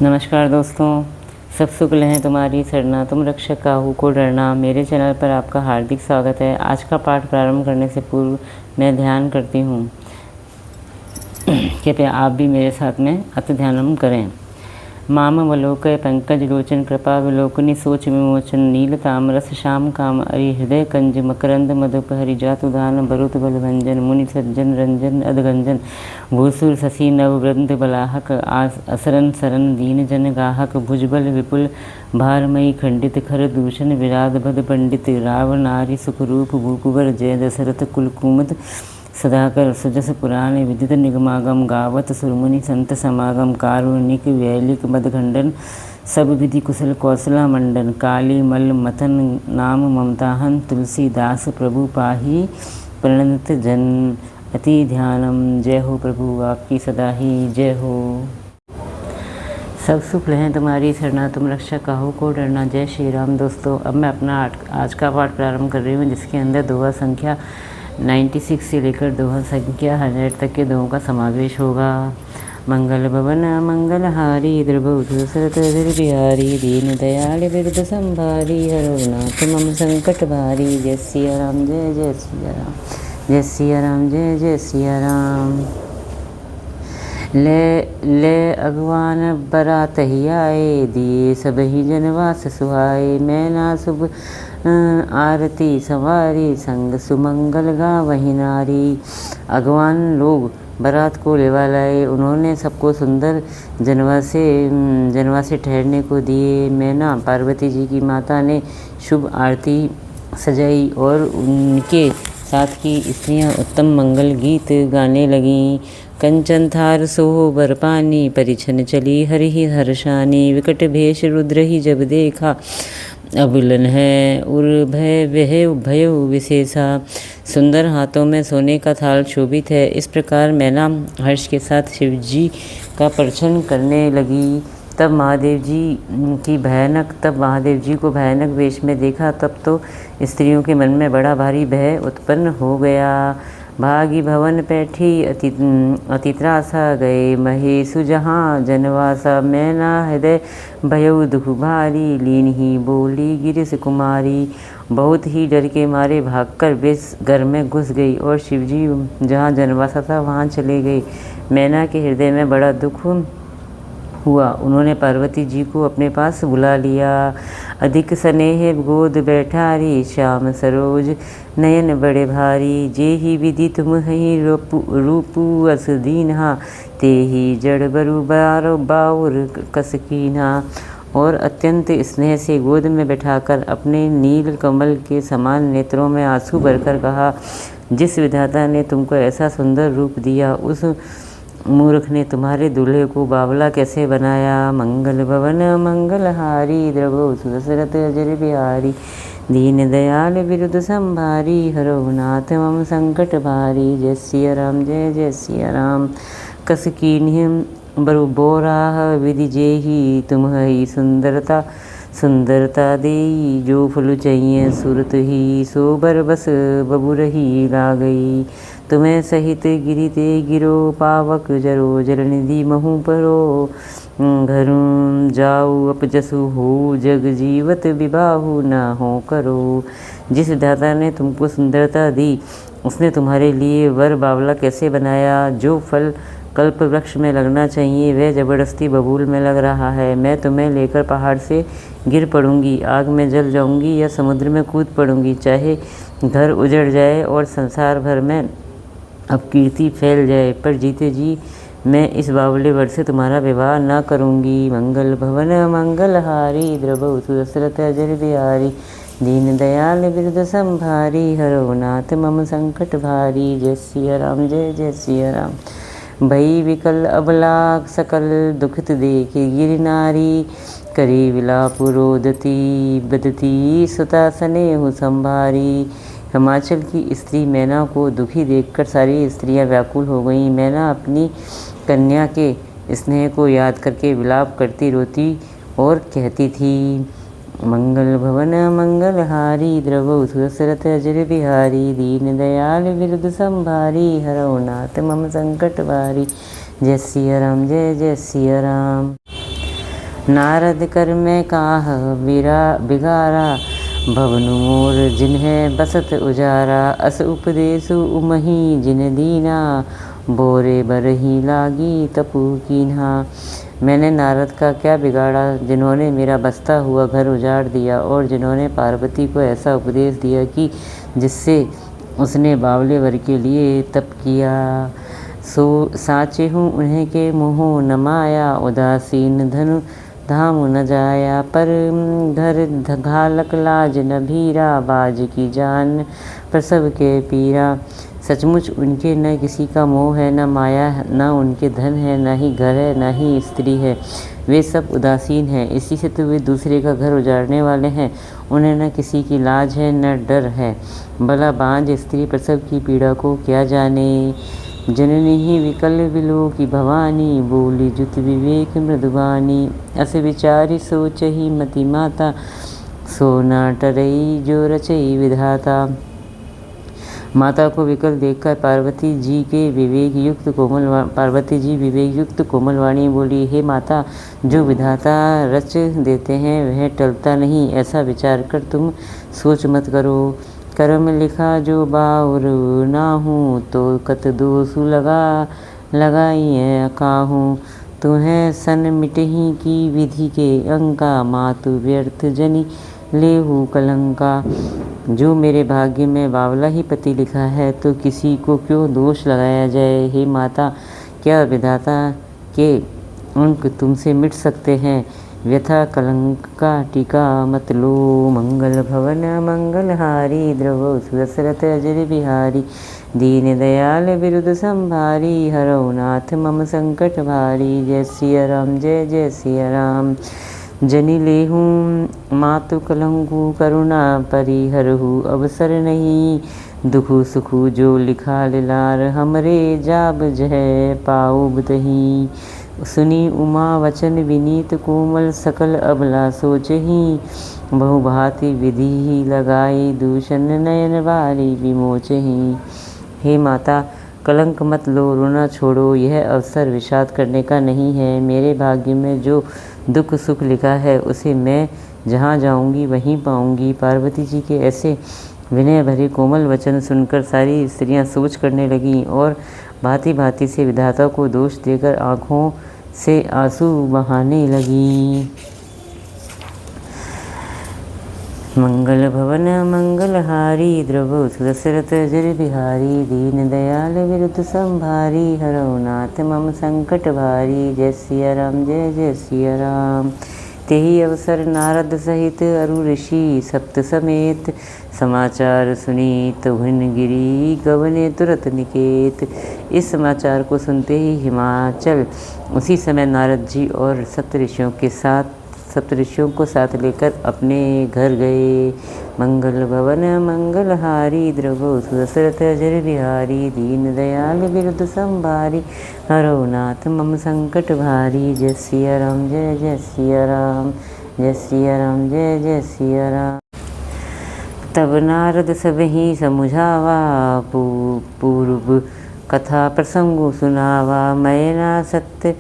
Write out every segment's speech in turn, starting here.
नमस्कार दोस्तों, सब सुख हैं तुम्हारी सरना, तुम रक्षक काहू को डरना। मेरे चैनल पर आपका हार्दिक स्वागत है। आज का पाठ प्रारंभ करने से पूर्व मैं ध्यान करती हूँ। कृपया आप भी मेरे साथ में अति ध्यानम करें। मामवलोकय पंकज लोचन कृपा विलोकनी सोच विमोचन नील तामरस श्याम काम अरि हृदय कंज मकरंद मधुपहरि जातुदान बरुत बलभंजन मुनि सज्जन रंजन अधगंजन भूसुर शशि नववृंद बलाहक असरन सरन दीन जन गाहक भुजबल विपुल भारमयी खंडित खर दूषण विराध भद पंडित राव नारी सुखरूप भूकुवर जय दशरथ कुलकुमद सदाकर सुजस पुराण विदित निगमागम गावत सुरमुनि संत समागम कारुणिक वैलिक मदखंडन सब विधि कुशल कौशला मंडन काली मल मथन नाम ममताहन तुलसीदास प्रभु पाही प्रणत जन अति ध्यानम। जय हो प्रभु आपकी सदा ही जय हो। सब सुख हैं तुम्हारी सरना, तुम रक्षा काहू को डरना। जय श्री राम। दोस्तों, अब मैं अपना आज का पाठ प्रारंभ कर रही हूँ, जिसके अंदर दोहा संख्या 96 से लेकर दोहा संख्या 100 तक के दोहों का समावेश होगा। मंगल भवन मंगलहारी द्रबहुत दशरथ बिहारी दीन दयाल बिरद संभारी हरनाथ मम संकट भारी। जय सिया राम जय जय सिया राम, जय सिया राम जय जय सिया राम। ले अगवान बरात ही आए दिए सब ही जनवास सुहाए। मैं ना शुभ आरती सवारी संग सुमंगल गा वही नारी। अगवान लोग बारात को लेवा लाए, उन्होंने सबको सुंदर जनवा से ठहरने को दिए। मैना पार्वती जी की माता ने शुभ आरती सजाई और उनके साथ की स्त्रियां उत्तम मंगल गीत गाने लगीं। कंचन थार सोहो बरपानी परिछन चली हरि हर्षानी। विकट भेष रुद्र ही जब देखा अबुलन है उर भय वह भय विशेषा। सुंदर हाथों में सोने का थाल शोभित है। इस प्रकार मैना हर्ष के साथ शिव जी का परिछन करने लगी। तब महादेव जी को भयानक वेश में देखा। तब तो स्त्रियों के मन में बड़ा भारी भय उत्पन्न हो गया। भागी भवन बैठी अति त्रासा गए महेशु जहाँ जनवासा। मैना हृदय भयउ दुख भारी लीन ही बोली गिरिश कुमारी। बहुत ही डर के मारे भागकर वे घर में घुस गई और शिवजी जहाँ जनवासा था वहाँ चले गए। मैना के हृदय में बड़ा दुख हुआ। उन्होंने पार्वती जी को अपने पास बुला लिया। अधिक स्नेह गोद बैठारी श्याम सरोज नयन बड़े भारी। जे ही विधि तुम ही रूपु अस दीन्हा ते ही जड़ बरु बाउर कस कीन्हा। और अत्यंत स्नेह से गोद में बैठाकर अपने नील कमल के समान नेत्रों में आंसू भरकर कहा, जिस विधाता ने तुमको ऐसा सुंदर रूप दिया, उस मूर्ख ने तुम्हारे दूल्हे को बावला कैसे बनाया। मंगल भवन मंगलहारी द्रबहुत दशरथ अजर बिहारी दीन दयाल बिरुद संभारी हरहुनाथ मम संकट भारी। जय सिया राम जय जय सिया राम। कस कीन्ह बरु बोराह विधि जेहि तुम ही सुंदरता देई। जो फल चाहिए सूरत ही सो बर बस बबुर ही ला गई। तुम्हें सहित गिरिते गिरो पावक जरो जलनिधि महु परो। घरूं जाऊ अपजसु हो जग जीवत विबाहु न हो करो। जिस दाता ने तुमको सुंदरता दी, उसने तुम्हारे लिए वर बावला कैसे बनाया। जो फल कल्प वृक्ष में लगना चाहिए वह जबरदस्ती बबूल में लग रहा है। मैं तुम्हें लेकर पहाड़ से गिर पड़ूंगी, आग में जल जाऊंगी या समुद्र में कूद पड़ूंगी। चाहे घर उजड़ जाए और संसार भर में अपकीर्ति फैल जाए, पर जीते जी मैं इस बावले वर से तुम्हारा विवाह न करूंगी। मंगल भवन मंगलहारी द्रबहुत दशरथ अजर बिहारी दीन दयाल बिरद संभारी हरहुनाथ मम संकट भारी। जय सिया राम जय जय सिया राम। भई विकल अबला सकल दुखित देखी गिर नारी। करी विलाप रोदती बदती सुता स्नेहु संभारी। हिमाचल की स्त्री मैना को दुखी देखकर सारी स्त्रियां व्याकुल हो गईं। मैना अपनी कन्या के स्नेह को याद करके विलाप करती रोती और कहती थी, मंगल भवन मंगलहारी द्रबहुत दशरथ अजर बिहारी दीन दयाल बिरुद संभारी हरहुनाथ मम संकट भारी। जय सिया राम जय जय सिया राम। नारद कर मैं काह बिगारा, भवनु मोर जिन्हें बसत उजारा। अस उपदेशु उमही जिन दीना, बोरे बरही लागी तपु कीन्हा। मैंने नारद का क्या बिगाड़ा, जिन्होंने मेरा बसता हुआ घर उजाड़ दिया और जिन्होंने पार्वती को ऐसा उपदेश दिया कि जिससे उसने बावले वर के लिए तप किया। सो साचे हूँ उन्हें के मुँह न माया, उदासीन धनु धाम न जाया। पर घर घालक लाज न भीरा, बाज की जान प्रसव के पीरा। सचमुच उनके न किसी का मोह है, न माया, न उनके धन है, न ही घर है, न ही स्त्री है। वे सब उदासीन हैं, इसी से तो वे दूसरे का घर उजाड़ने वाले हैं। उन्हें न किसी की लाज है, न डर है। भला बांझ स्त्री प्रसव की पीड़ा को क्या जाने। जननी ही विकल विलो की भवानी, बोली जुत विवेक मृदुबानी। अस विचारी सोच ही मति माता, सोना टरई जो रचई विधाता। माता को विकल देखकर पार्वती जी विवेक युक्त कोमल वाणी बोली, हे माता, जो विधाता रच देते हैं वह टलता नहीं, ऐसा विचार कर तुम सोच मत करो। कर्म लिखा जो बाउर ना हूँ, तो कत दोष लगाई काहूँ। तुम्हें सन मिटही की विधि के अंका, मातु व्यर्थ जनी लेहू कलंका। जो मेरे भाग्य में बावला ही पति लिखा है, तो किसी को क्यों दोष लगाया जाए। हे माता, क्या विधाता के अंक तुमसे मिट सकते हैं। व्यथा कलंक का टीका मत लो। मंगल भवन मंगलहारी, द्रवो सुदशरथ अजर बिहारी। दीन दयाल बिरुद संभारी, हरौ नाथ मम संकट भारी। जय सिया राम, जय जय सिया राम। जनि लेहूँ मातु कलंकु, करुणा परिहरहु अवसर नहीं। दुखु सुखु जो लिखा लिलार, हमरे जाब जय पाऊ बतही। सुनी उमा वचन विनीत कोमल, सकल अबला सोचही। बहुभांति विधि लगाई, दूषण नयन वारी विमोचही। हे माता, कलंक मत लो, रोना छोड़ो। यह अवसर विषाद करने का नहीं है। मेरे भाग्य में जो दुख सुख लिखा है, उसे मैं जहाँ जाऊँगी वहीं पाऊँगी। पार्वती जी के ऐसे विनय भरे कोमल वचन सुनकर सारी स्त्रियाँ सोच करने लगीं और भांति भांति से विधाता को दोष देकर आँखों से आंसू बहाने लगीं। मंगल भवन मंगलहारी, द्रवो सुदशरथ अजर बिहारी। दीन दयाल बिरुद संभारी, हरौ नाथ मम संकट भारी। जय सिया राम, जय जय सिया राम। तेहि अवसर नारद सहित अरु ऋषि, सप्त समेत समाचार सुनीत। हुन गिरी गवने तुरत निकेत। इस समाचार को सुनते ही हिमाचल उसी समय नारद जी और सप्तऋषियों को साथ लेकर अपने घर गए। मंगल भवन मंगलहारी, द्रवो सुदशरथ अजर बिहारी। दीन दयाल बिरुद संभारी, हरौ नाथ मम संकट भारी। जय सिया राम, जय जय सिया राम। जय सिया राम, जय जय सिया राम। तब नारद सब ही समुझावा, पूर्व कथा प्रसंगु सुनावा। मैं ना सत्य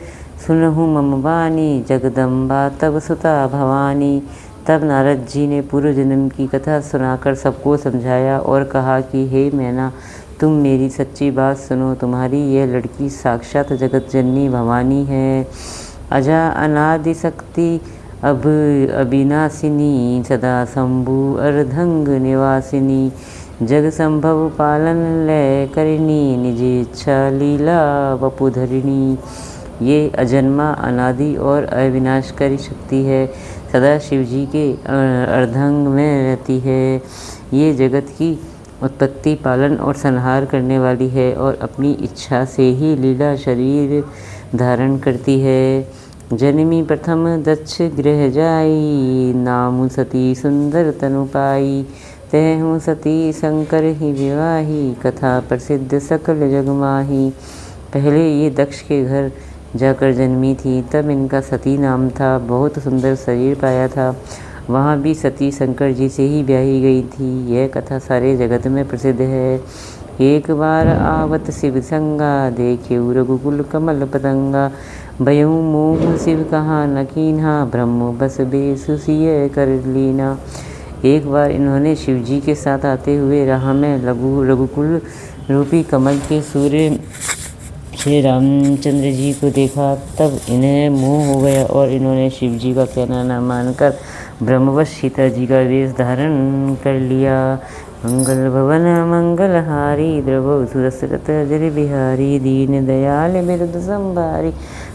सुनहु मम वाणी, जगदम्बा तब सुता भवानी। तब नारद जी ने पूर्व जन्म की कथा सुनाकर सबको समझाया और कहा कि हे मैना, तुम मेरी सच्ची बात सुनो। तुम्हारी यह लड़की साक्षात जगत जननी भवानी है। अजा अनादि शक्ति अब अविनाशिनी, सदा शंभु अर्धंग निवासिनी। जग संभव पालन लय करिनी, निजेच्छा लीला वपुधरिणी। ये अजन्मा, अनादि और अविनाशकारी शक्ति है। सदा शिवजी के अर्धांग में रहती है। ये जगत की उत्पत्ति, पालन और संहार करने वाली है और अपनी इच्छा से ही लीला शरीर धारण करती है। जन्मी प्रथम दक्ष गृह जाई, नामु सती सुंदर तनु पाई। तहु सती शंकर ही विवाही, कथा प्रसिद्ध सकल जग माही। पहले ये दक्ष के घर जाकर जन्मी थी, तब इनका सती नाम था। बहुत सुंदर शरीर पाया था। वहाँ भी सती शंकर जी से ही ब्याही गई थी। यह कथा सारे जगत में प्रसिद्ध है। एक बार आवत शिव संगा, देखे रघुकुल कमल पतंगा। भयउ मोह शिव कहा न कीन्हा, ब्रह्म बस बेसु सिय कर लीना। एक बार इन्होंने शिव जी के साथ आते हुए राह में रघुकुल रूपी कमल के सूर्य श्री रामचंद्र जी को देखा। तब इन्हें मोह हो गया और इन्होंने शिव जी का कहना न मानकर ब्रह्मवश सीता जी का वेश धारण कर लिया। मंगल भवन मंगलहारी, द्रवौ सुरसरत जरि बिहारी, दीन दयाल बिरद संभारी,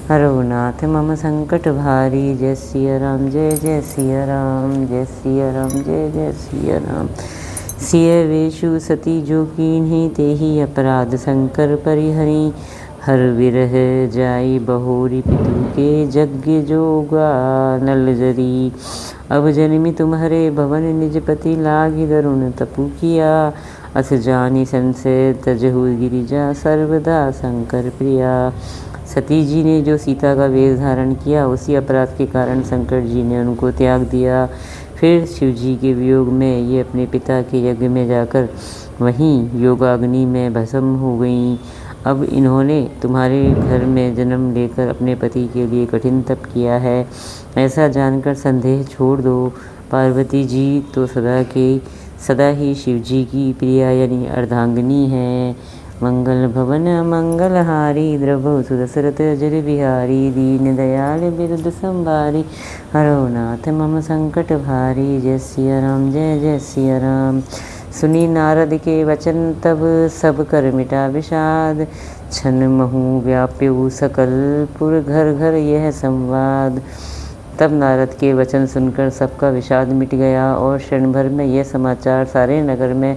हरौ नाथ मम संकट भारी। जय सिया राम जय जय सिया राम, जय सिया राम जय जय सिया राम। सिय वेशु सती जो कीन्ही, तेहि अपराध शंकर परिहरी। हर विरह जाई बहोरी, पितु के यज्ञ जोगा नल जरी। अब जन्मी तुम्हारे भवन, निज पति लागी दरुण तपु किया। अस जानी संशय तजहु गिरिजा, सर्वदा शंकर प्रिया। सती जी ने जो सीता का वेश धारण किया, उसी अपराध के कारण शंकर जी ने उनको त्याग दिया। फिर शिव जी के वियोग में ये अपने पिता के यज्ञ में जाकर वहीं योगाग्नि में भस्म हो गईं। अब इन्होंने तुम्हारे घर में जन्म लेकर अपने पति के लिए कठिन तप किया है, ऐसा जानकर संदेह छोड़ दो। पार्वती जी तो सदा ही शिव जी की प्रिया यानी अर्धांगिनी है। मंगल भवन मंगलहारी, द्रवौ सुरसरत जरि बिहारी, दीन दयाल बिरद संभारी, हरौ नाथ मम संकट भारी। जय सिया राम जय जय सिया राम। सुनी नारद के वचन तब सब कर मिटा विषाद, छन महु व्याप्यु सकल पुर घर घर यह संवाद। तब नारद के वचन सुनकर सबका विषाद मिट गया और क्षण भर में यह समाचार सारे नगर में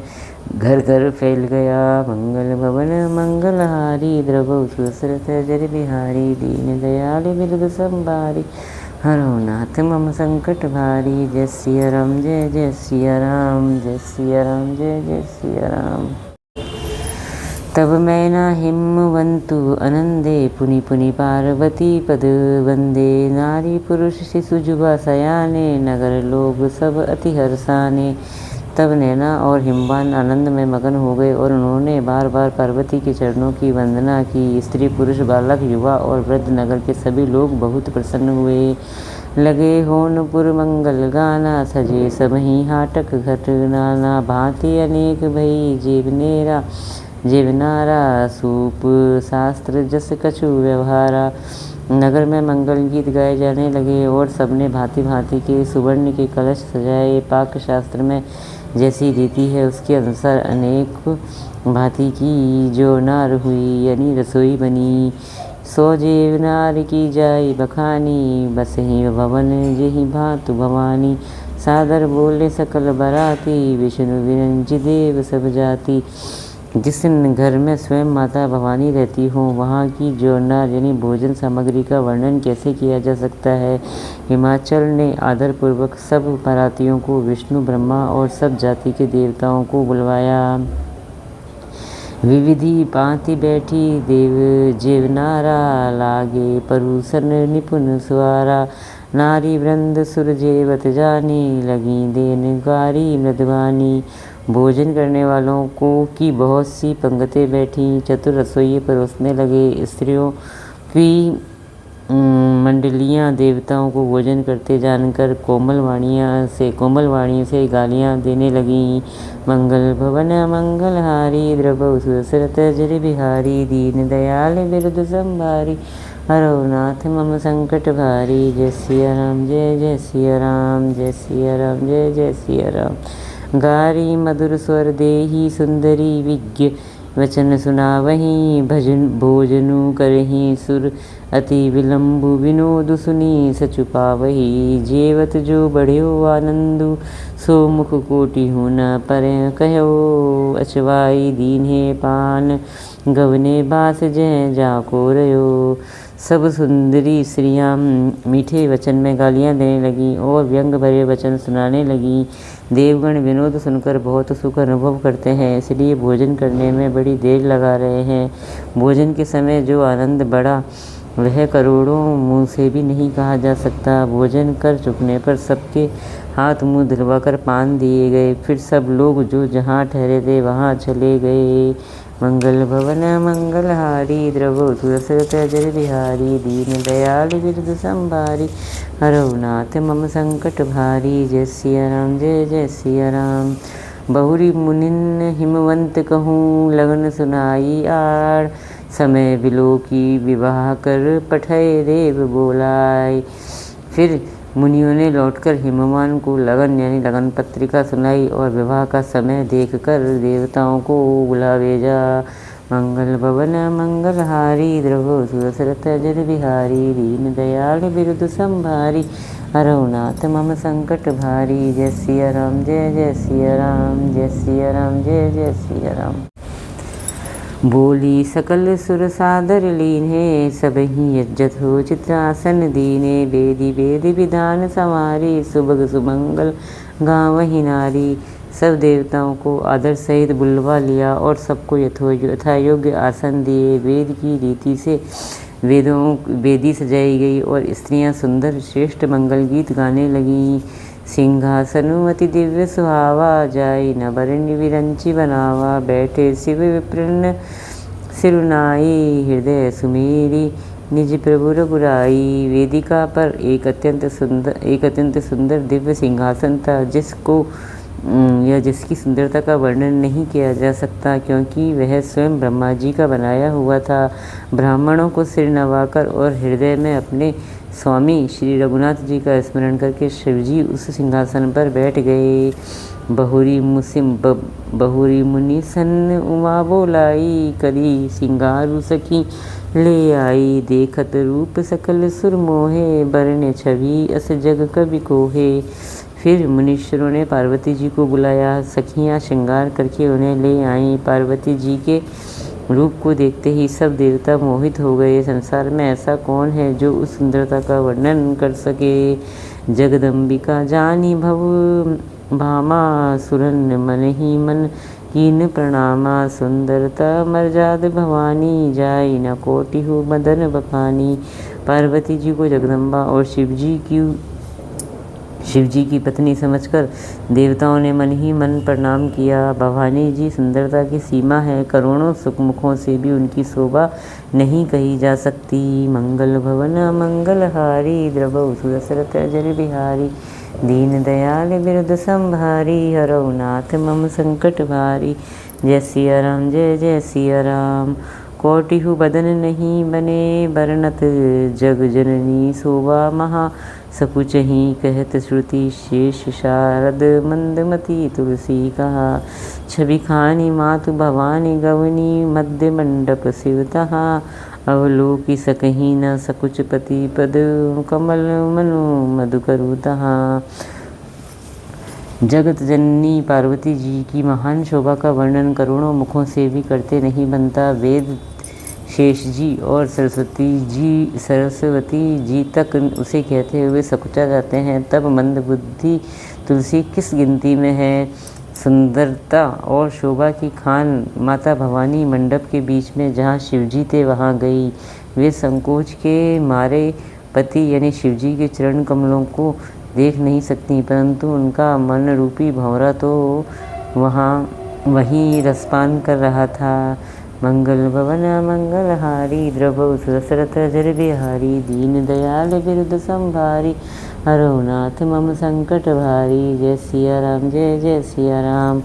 घर घर फैल गया। मंगल भवन मंगलहारी, द्रवौ सुरसरत जरि बिहारी, दीन दयाल बिरद संभारी, हरौ नाथ मम संकट भारी। जय सिया राम जय जय सिया राम, जय सिया राम जय जय सिया राम। तब मैना हिमवंतु अनंदे, पुनि पुनि पार्वती पद वंदे। नारी पुरुष शिशु जुबा सयाने, नगर लोग सब अति हर्षाने। तब नैना और हिमवान आनंद में मगन हो गए और उन्होंने बार बार पार्वती के चरणों की वंदना की। स्त्री पुरुष बालक युवा और वृद्ध नगर के सभी लोग बहुत प्रसन्न हुए। लगे होनपुर मंगल गाना, सजे सबहि हाटक घट नाना। भांति अनेक भई जेवनारा, सूप शास्त्र जस कछु व्यवहारा। नगर में मंगल गीत गाए जाने लगे और सबने भांति भांति के सुवर्ण के कलश सजाए। पाक शास्त्र में जैसी रीति है उसके अनुसार अनेक भांति की जो नार हुई यानी रसोई बनी। सो जेवनार की जाई बखानी, बस ही भवन जेहि भांतु भवानी। सादर बोले सकल बराती, विष्णु विरंज देव सब जाति। जिस घर में स्वयं माता भवानी रहती हो वहाँ की जोरनार यानी भोजन सामग्री का वर्णन कैसे किया जा सकता है। हिमाचल ने आदरपूर्वक सब बारातियों को, विष्णु ब्रह्मा और सब जाति के देवताओं को बुलवाया। विविधि पांति बैठी देव जेवनारा, लागे परूसन निपुण सुआरा। नारी वृंद सुर जेवत जानी, लगी देन गारी मृदवानी। भोजन करने वालों को की बहुत सी पंगतें बैठी, चतुर रसोइये परोसने लगे। स्त्रियों की मंडलियां देवताओं को भोजन करते जानकर कोमल वाणियों से गालियां देने लगीं। मंगल भवन मंगलहारी, द्रवौ सुरसरत जरि बिहारी, दीन दयाल बिरद संभारी, हरौ नाथ मम संकट भारी। जय सिया राम जय जय सिया राम, जय सिया राम जय जय सिया राम। गारी मधुर स्वर देही सुंदरी, विज्ञ वचन सुनावहीं। भोजनु करहीं सुर, अति विलंबु विनोद सुनी सचु पावही। जेवत जो बढ़्यो आनंदु, सो मुख कोटि हूँ न परे कहो। अचवाई दीन्हे पान, गवने बास जय जाको रयो। सब सुंदरी स्त्रियाँ मीठे वचन में गालियाँ देने लगीं और व्यंग भरे वचन सुनाने लगीं। देवगण विनोद सुनकर बहुत सुख अनुभव करते हैं, इसलिए भोजन करने में बड़ी देर लगा रहे हैं। भोजन के समय जो आनंद बढ़ा वह करोड़ों मुँह से भी नहीं कहा जा सकता। भोजन कर चुकने पर सबके हाथ मुंह धुलवाकर पान दिए गए। फिर सब लोग जो जहाँ ठहरे थे वहाँ चले गए। मंगल भवन मंगलहारी द्रवो सुरसरत अजर बिहारी दीन दयाल बिरद संभारी हरौ नाथ मम संकट भारी। जय सिया राम जय जय सिया राम। बहुरी मुनिन हिमवंत कहूँ लगन सुनाई आड़ समय बिलो की विवाह कर पठय देव बोलाय। फिर मुनियों ने लौटकर हिमवान को लगन यानी लगन पत्रिका सुनाई और विवाह का समय देखकर देवताओं को बुला भेजा। मंगल भवन मंगलहारी द्रवो सुरसरत अजर बिहारी दीन दयाल बिरद संभारी हरौ नाथ मम संकट भारी। जय सिया राम जय जय सिया राम जय सिया राम जय जय सिया राम। बोली सकल सुर सादर लीन्हे सबहि यज्जत हो चित्रासन दीने। बेदी वेद विधान संवारी सुभग सुमंगल गावहि नारी। सब देवताओं को आदर सहित बुलवा लिया और सबको यथा योग्य आसन दिए। वेद की रीति से वेदी सजाई गई और स्त्रियां सुंदर श्रेष्ठ मंगल गीत गाने लगीं। सिंहासनु अति दिव्य सुहावा जाई न बरन विरंची बनावा। बैठे शिव विप्रन्न सिरुनाई हृदय सुमेरी निज प्रभु रघुराई। वेदिका पर एक अत्यंत सुंदर दिव्य सिंहासन था जिसकी सुंदरता का वर्णन नहीं किया जा सकता क्योंकि वह स्वयं ब्रह्मा जी का बनाया हुआ था। ब्राह्मणों को सिर नवाकर और हृदय में अपने स्वामी श्री रघुनाथ जी का स्मरण करके शिवजी उस सिंहासन पर बैठ गए। बहुरी मुनि सन उमा बोलाई करी सिंगारू सखी ले आई। देखत रूप सकल सुर मोहे बरने छवि अस जग कवि कोहे। फिर मुनीश्वरों ने पार्वती जी को बुलाया। सखियाँ श्रृंगार करके उन्हें ले आईं। पार्वती जी के रूप को देखते ही सब देवता मोहित हो गए। संसार में ऐसा कौन है जो उस सुंदरता का वर्णन कर सके। जगदम्बिका जानी भव भामा सुरन मन ही मन कीन प्रणामा। सुंदरता मर्याद भवानी जाई न कोटिहु मदन बखानी। पार्वती जी को जगदम्बा और शिवजी की पत्नी समझकर देवताओं ने मन ही मन प्रणाम किया। भवानी जी सुंदरता की सीमा है। करोड़ों सुखमुखों से भी उनकी शोभा नहीं कही जा सकती। मंगल भवन मंगलहारी द्रवौ सुरसरत अजर बिहारी दीन दयाल बिरद संभारी हरौ नाथ मम संकट भारी। जय सिया राम जय जय सिया राम। कोटिहु बदन नहीं बने बरनत जग जननी शोभा महा। सकुच ही कहत श्रुति शेष शारद मंदमती तुलसी कहा। छवि खानी मातु भवानी गवनी मध्य मंडप शिवतहा। अवलोकी सकही न सकुच पति पद कमल मनु मधु करुतहा। जगत जननी पार्वती जी की महान शोभा का वर्णन करोड़ों मुखों से भी करते नहीं बनता। वेद शेष जी और सरस्वती जी तक उसे कहते हुए सकुचा जाते हैं, तब मंद बुद्धि तुलसी किस गिनती में है। सुंदरता और शोभा की खान माता भवानी मंडप के बीच में जहाँ शिवजी थे वहाँ गई। वे संकोच के मारे पति यानी शिवजी के चरण कमलों को देख नहीं सकती, परंतु उनका मन रूपी भंवरा तो वहीं रसपान कर रहा था। मंगल भवन मंगलहारी द्रवौ सुरसरत अजर बिहारी दीन दयाल बिरद संभारी हरौ नाथ मम संकट भारी। जय सिया राम जय जय सिया राम।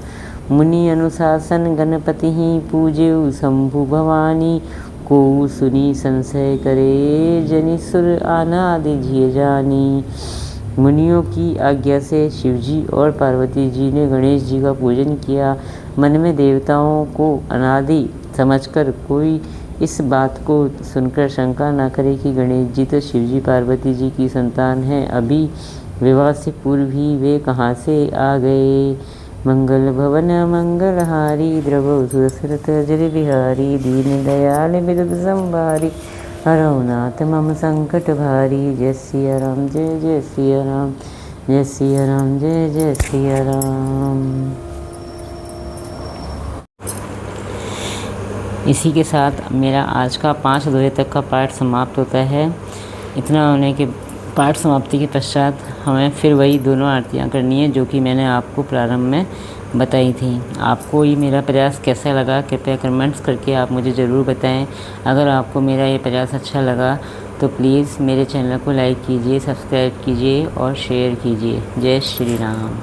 मुनि अनुशासन गणपति ही पूज्यु शंभु भवानी। को सुनी संशय करे जनिसुर अनादि झिय जानी। मुनियों की आज्ञा से शिवजी और पार्वती जी ने गणेश जी का पूजन किया। मन में देवताओं को अनादि समझकर कोई इस बात को सुनकर शंका न करे कि गणेश जी तो शिवजी पार्वती जी की संतान हैं, अभी विवाह से पूर्व ही वे कहाँ से आ गए। मंगल भवन मंगलहारी द्रवौ सुरसरत अजर बिहारी दीन दयाल बिरद संभारी हरौ नाथ मम संकट भारी। जय सिया राम जय जय सिया राम। जय सिया राम जय जय सिया राम। इसी के साथ मेरा आज का 5 दोहे तक का पाठ समाप्त होता है। इतना होने के पाठ समाप्ति के पश्चात हमें फिर वही दोनों आरतियाँ करनी है जो कि मैंने आपको प्रारंभ में बताई थी। आपको ये मेरा प्रयास कैसा लगा कृपया कमेंट्स करके आप मुझे ज़रूर बताएं। अगर आपको मेरा ये प्रयास अच्छा लगा तो प्लीज़ मेरे चैनल को लाइक कीजिए, सब्सक्राइब कीजिए और शेयर कीजिए। जय श्री राम।